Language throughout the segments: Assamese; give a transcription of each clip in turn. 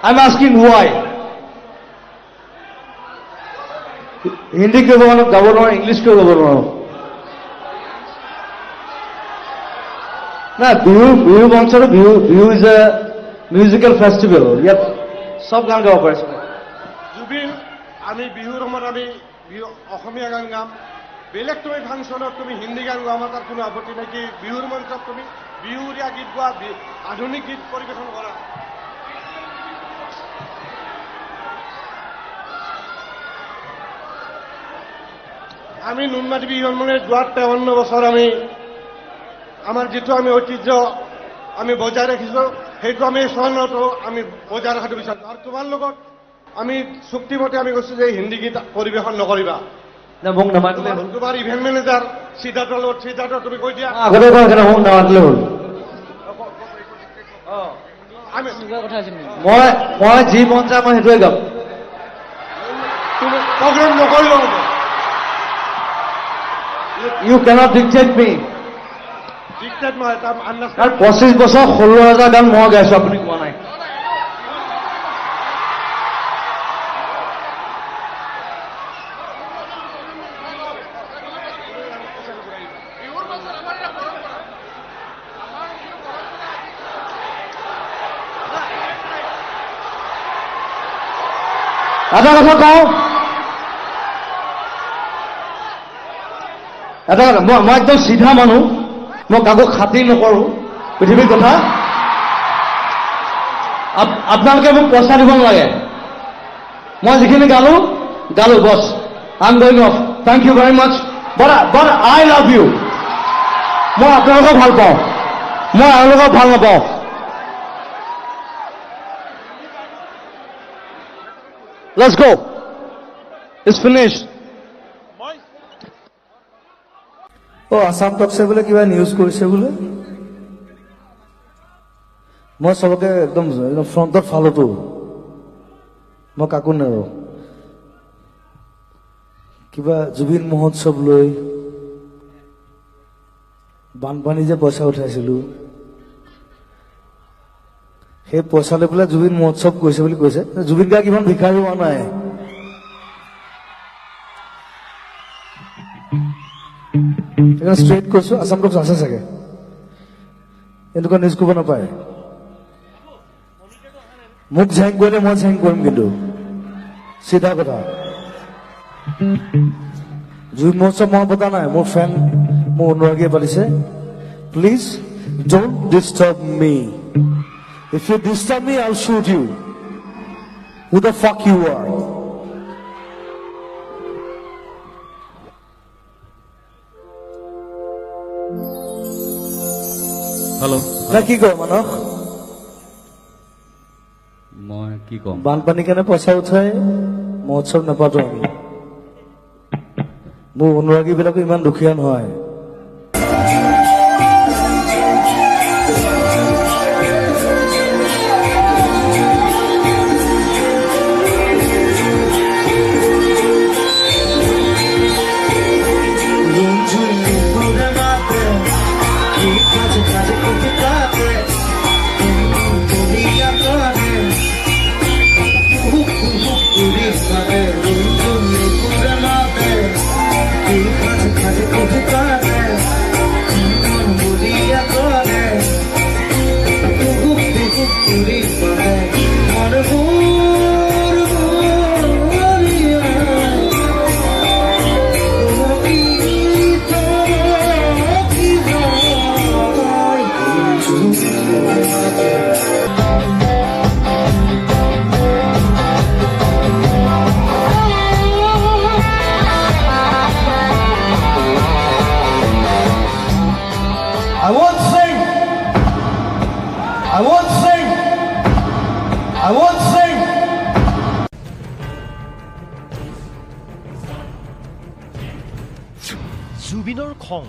I'm asking why. Hindi क्यों गाबो নোৱাৰো, English क्यों गाबो নোৱাৰো? না বিহু মঞ্চৰ Bihu is a musical festival. ইয়াত সব গান গাব পাৰিছো। জুবিন, আমি বিহুৰ সময়ত আমি অসমীয়া গান গাম। বেলেগ তুমি ফাংচনত তুমি হিন্দী গান গোৱা, আমাৰ তাত কোনো আপত্তি নাই। কি বিহুৰ মঞ্চত তুমি বিহুৰীয়া গীত গোৱা, আধুনিক গীত পৰিৱেশন কৰা। আমি নুনমাটি বিহু মানে যোৱা 53 বছৰ আমি আমাৰ যিটো আমি ঐতিহ্য আমি বজাই ৰাখিছো, সেইটো আমি স্বৰ্ণটো আমি বজাই ৰখাটো বিচাৰো। আৰু তোমাৰ লগত আমি চুক্তিমতে আমি কৈছো যে হিন্দী গীত পৰিৱেশন নকৰিবা। মোক নামাতিলে হ'ল। তোমাৰ ইভেন্ট মেনেজাৰ সিদ্ধাৰ্থৰ লগত সিদ্ধাৰ্থ তুমি কৈ দিয়া। আগতে কোৱা কাৰণে মোক নামাতিলে হ'ল। মই যি মন যায় মই সেইটোৱে গাম। তুমি প্ৰগ্ৰেম নকৰিলেও হ'ব। You cannot dictate me. Dictate নহয়, তাৰ আন্দাজ। 25 বছৰ 16,000 গান মই গাইছো, আপুনি কোৱা নাই। এটা কথা কওঁ, মই একদম চিধা মানুহ, মই কাকো খাতিৰ নকৰো পৃথিৱীৰ কথা। আপোনালোকে মোক পইচা দিব নালাগে। মই যিখিনি গালো বছ। I am going off. Thank you very much. But I love you. মই আপোনালোকক ভাল পাওঁ, মই এওঁলোকক ভাল নাপাওঁ। Let's go. It's finished. Assam টকছে বোলে কিবা নিউজ কৰিছে বোলে। মই চবকে একদম ফ্ৰণ্টত ফালোতো, মই কাকো নেৰো। কিবা জুবিন মহোৎসৱ লৈ বানপানী যে পইচা উঠাইছিলো, সেই পইচা লৈ পেলাই জুবিন মহোৎসৱ কৰিছে বুলি কৈছে। জুবিন গাৰ্গ ইমান ভিখাৰী হোৱা নাই। ষ্ট্ৰেইট কৈছো, আসাম টক্স আছে চাগে, এনেকুৱা নিউজ কৰিব নাপায়। মোক ঝেং কৰিলে মই ঝেং কৰিম, কিন্তু চিধা কথা। জুবিন মহোৎসৱ মই পতা নাই, মোৰ ফেন মোৰ অনুৰাগীয়ে পাতিছে। Please don't disturb me. If you disturb me, I'll shoot you. Who the fuck you are? Hello. না কি কয় মানস? মই কি কম? বানপানী কেনে পইচা উঠাই মহোৎসৱ নাপাতো আমি। মোৰ অনুৰাগীবিলাকো ইমান দুখীয়া নহয়। I won't sing. জুবিনৰ খং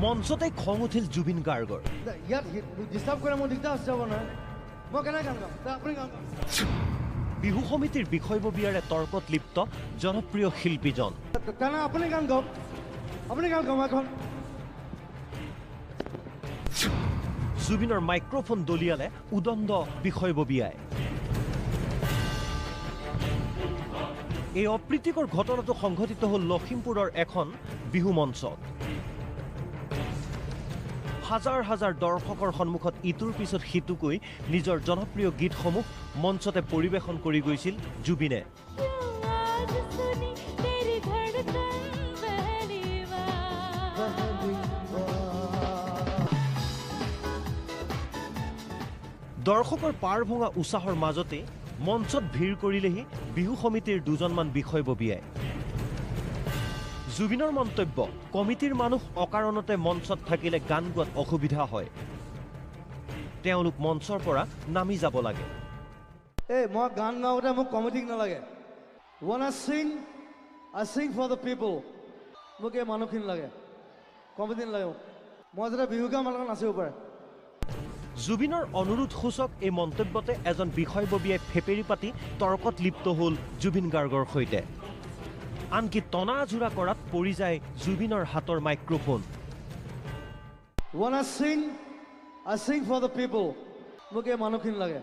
মঞ্চতে খং উঠিল জুবিন গাৰ্গৰ। বিহু সমিতিৰ বিষয়ববীয়াৰে তৰ্কত লিপ্ত জনপ্ৰিয় শিল্পীজন। জুবিনৰ মাইক্ৰফোন দলিয়ালে উদণ্ড বিষয়ববীয়াই। এই অপ্ৰীতিকৰ ঘটনাটো সংঘটিত হ'ল লখিমপুৰৰ এখন বিহু মঞ্চত। হাজাৰ হাজাৰ দৰ্শকৰ সন্মুখত ইটোৰ পিছত সিটোকৈ নিজৰ জনপ্ৰিয় গীতসমূহ মঞ্চতে পৰিৱেশন কৰি গৈছিল জুবিনে। দৰ্শকৰ পাৰ ভঙা উৎসাহৰ মাজতে মঞ্চত ভিৰ কৰিলেহি বিহু সমিতিৰ দুজনমান বিষয়ববীয়াই। জুবিনৰ মন্তব্য, কমিটিৰ মানুহ অকাৰণতে মঞ্চত থাকিলে গান গোৱাত অসুবিধা হয়, তেওঁলোক মঞ্চৰ পৰা নামি যাব লাগে। এই মই গান গাওঁতে মোক কমিটিক নালাগে। When I sing for the people. মোক এই মানুহখিনি লাগে, কমিটি নালাগে। মই যেতিয়া বিহু গাম মানুহ নাচিব পাৰে। জুবিনৰ অনুৰোধ সূচক এই মন্তব্যতে এজন বিষয়ববীয়াই ফেপেৰি পাতি তৰ্কত লিপ্ত হ'ল জুবিন গাৰ্গৰ সৈতে। আনকি টনাজোৰা কৰাত পৰি যায় জুবিনৰ হাতৰ microphone. When I sing for the people. মোক এই মানুহখিনি লাগে,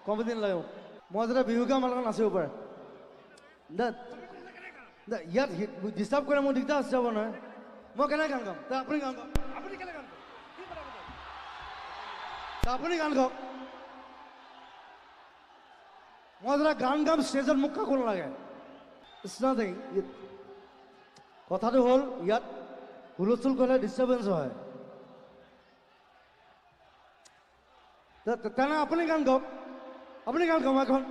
কমিটি নালাগে। মই যেতিয়া বিহু গাম মানুহ নাচিব পাৰে। ইয়াত ডিষ্টাৰ্ব কৰে মোৰ দিগদাৰ আছে যাব নহয়। মই কেনেকৈ গান গাম? আপুনি গান গাওক। আপুনি গান গাওক। মই যেতিয়া গান গাম ষ্টেজত মোক কাকো নালাগে। কথাটো হ'ল ইয়াত হুলস্থুল কৰিলে ডিষ্টাৰ্বেঞ্চ হয়। তেনে আপুনি গান গাওক, আপুনি গান গাওক এখন।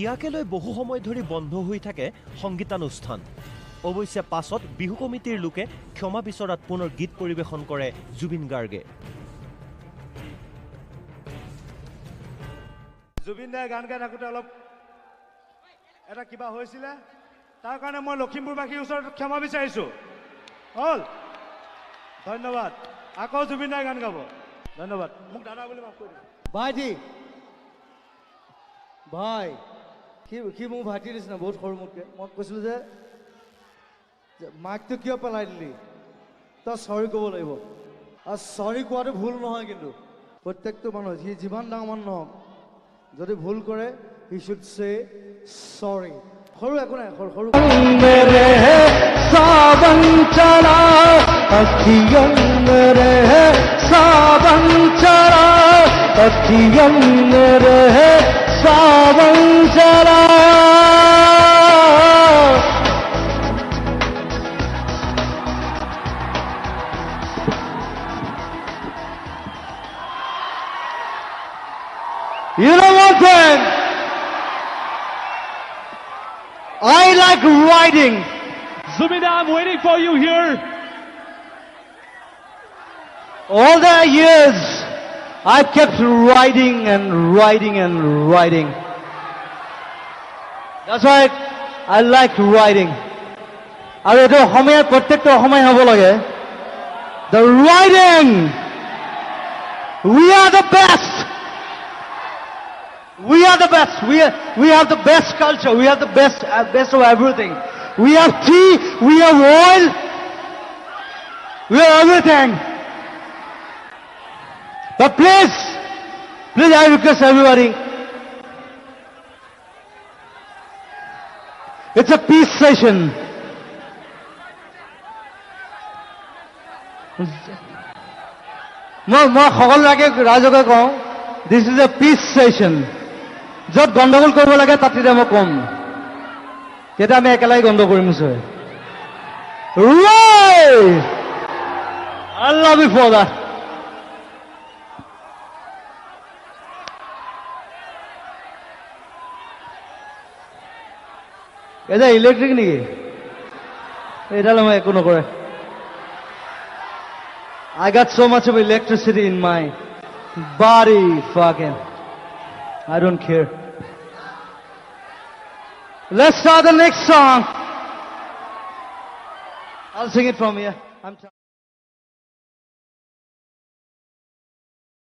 ইয়াকে লৈ বহু সময় ধৰি বন্ধ হৈ থাকে সংগীতানুষ্ঠান। অৱশ্যে পাছত বিহু কমিটিৰ লোকে ক্ষমা বিচৰাত পুনৰ গীত পৰিৱেশন কৰে জুবিন গাৰ্গে। জুবিন দাই গান গাই থাকোঁতে অলপ এটা কিবা হৈছিলে, তাৰ কাৰণে মই লখিমপুৰবাসীৰ ওচৰত ক্ষমা বিচাৰিছোঁ। হ'ল, ধন্যবাদ। আকৌ জুবিন দাই গান গাব। ধন্যবাদ। মোক দাদা বুলি মাফ কৰি দিয়ক। ভাইটি, ভাই, সি মোৰ ভাইটিৰ নিচিনা, বহুত সৰু মোতকে। মই কৈছিলোঁ যে মাইকটো কিয় পেলাই দিলি, তই চৰি ক'ব লাগিব। আৰু চৰি কোৱাটো ভুল নহয়, কিন্তু প্ৰত্যেকটো মানুহ সি যিমান ডাঙৰ মানুহ নহওক, যদি ভুল কৰে হি শুড চে চৰি। সৰু একো নাই, সৰু You know one thing? I like riding. Zubida, I'm waiting for you here. All the years, I kept riding and riding and riding. That's why I like riding. আৰু এইটো অসমীয়া প্ৰত্যেকটো অসমীয়া হ'ব লাগে। The riding. We are the best. We are the best. We have the best culture. We have the best of everything. We have tea. We have oil. We have everything. But please, I request everybody. It's a peace session. মই সকলোকে ৰাইজকে কওঁ, this is a peace session. য'ত গণ্ডগোল কৰিব লাগে তাত তেতিয়া মই কম, তেতিয়া আমি একেলগে গণ্ড কৰিম নিশ্চয়। I love you for that. এটা ইলেক্ট্ৰিক নেকি? এইডালে মই একো নকৰে। I got so much of electricity in my body, fucking. I don't care. Let's start the next song. I'll sing it from here.